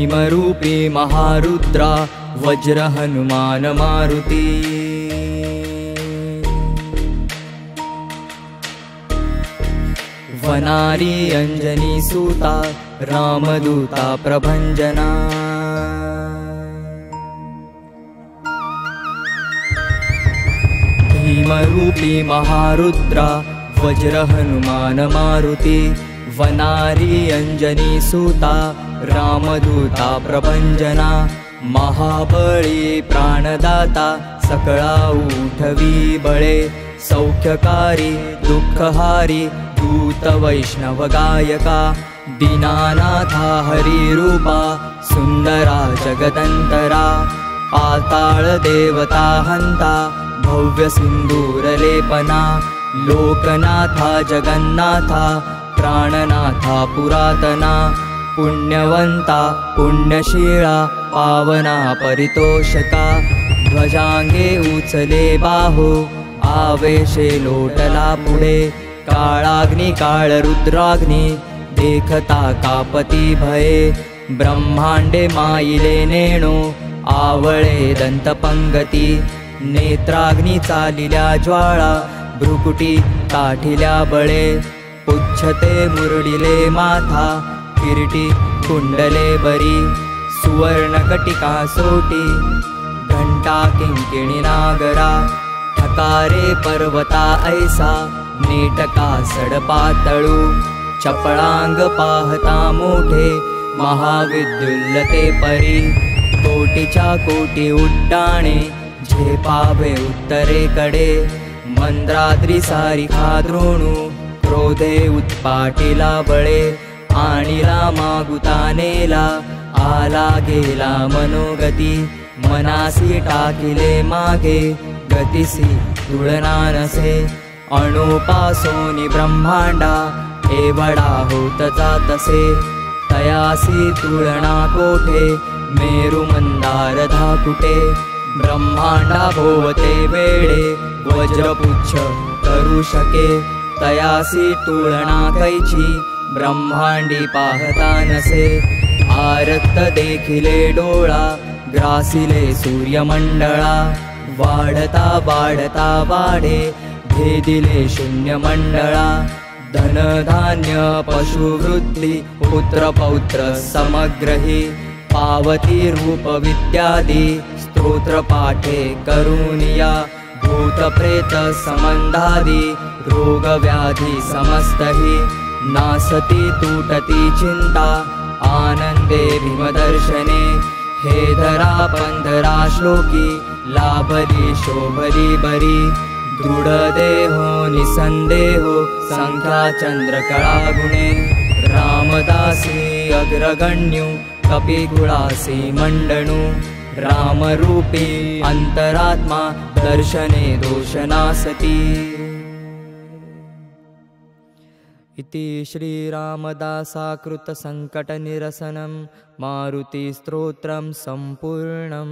भीमरूपी महारुद्रा वज्र हनुमान मारुती। वनारी अंजनी सूता रामदूता प्रभंजना। भीमरूपी महारुद्रा वज्र हनुमान मारुती। वनारी अंजनी सूता रामदूता प्रभंजना। महाबळी प्राणदाता सकळा उठवी बळे। सौख्यकारी दुःखहारी दूत वैष्णव गायका। दीनानाथा हरिरूपा सुंदरा जगदंतरा। पाताळ देवता हंता भव्य सिंदूर लेपना। लोकनाथा जगन्नाथा प्राणनाथा पुरातना। पुण्यवंता पुण्यशीला पावना परितोषका। ध्वजांगे उचले बाहो आवेशे लोटला पुढे। काळाग्नी काळ रुद्राग्नी देखता कापती भये। ब्रह्मांडे माईले नेणो आवळे दंतपंगती। नेत्राग्नी चालिल्या ज्वाळा भ्रुकुटी ताठिल्या बळे। पुच्छते मुरडिले माथा किरीटी कुंडले बरी। सुवर्णकटिका सोटी घंटा किंकिणी नागरा। ठकारे पर्वता ऐसा नेटका सडपातळू। चपळांग पाहता मोठे महाविद्युल्लते परी। कोटीच्या कोटी उड्डाणे झेपावे उत्तरेकडे। मंद्राद्री सारिखा द्रोणू क्रोधे उत्पाटिला बळे। आणिला मागुता नेला आला गेला मनोगती। मनासी टाकिले मागे गतिसी तुलना नसे। अणुपासोनी ब्रह्मांडा एवढा होत जातसे। तयासी तुलना कोठे मेरु मंदार धाकुटे। ब्रह्मांडा भोवते वेळे वज्रपुच्छ करू शके। तयासी तुलना कैची ब्रह्मांडी पाहता नसे। आरक्त देखिले डोळा ग्रासिले सूर्यमंडळा। वाढता वाढता वाढे भेदिले शून्य मंडळा। धनधान्य पशुवृत्ती पुत्र पौत्र समग्रही। पावती रूप विद्यादी स्तोत्र पाठे करुनिया। भूत प्रेत संबंधादी रोग व्याधी समस्तही। नासती तुटती चिंता आनंदे भीमदर्शने। हे धरा पंधरा श्लोकी लाभली शोभली बरी। दृढ देहो निसंदेहो संख्या चंद्रकळा गुणे। रामदासी अग्रगण्यू कपिकुळासी मंडणू। रामरूपी अंतरात्मा दर्शने दोषनासती। इति श्रीरामदासाकृत संकटनिरसनं मारुति स्तोत्रं सम्पूर्णम्।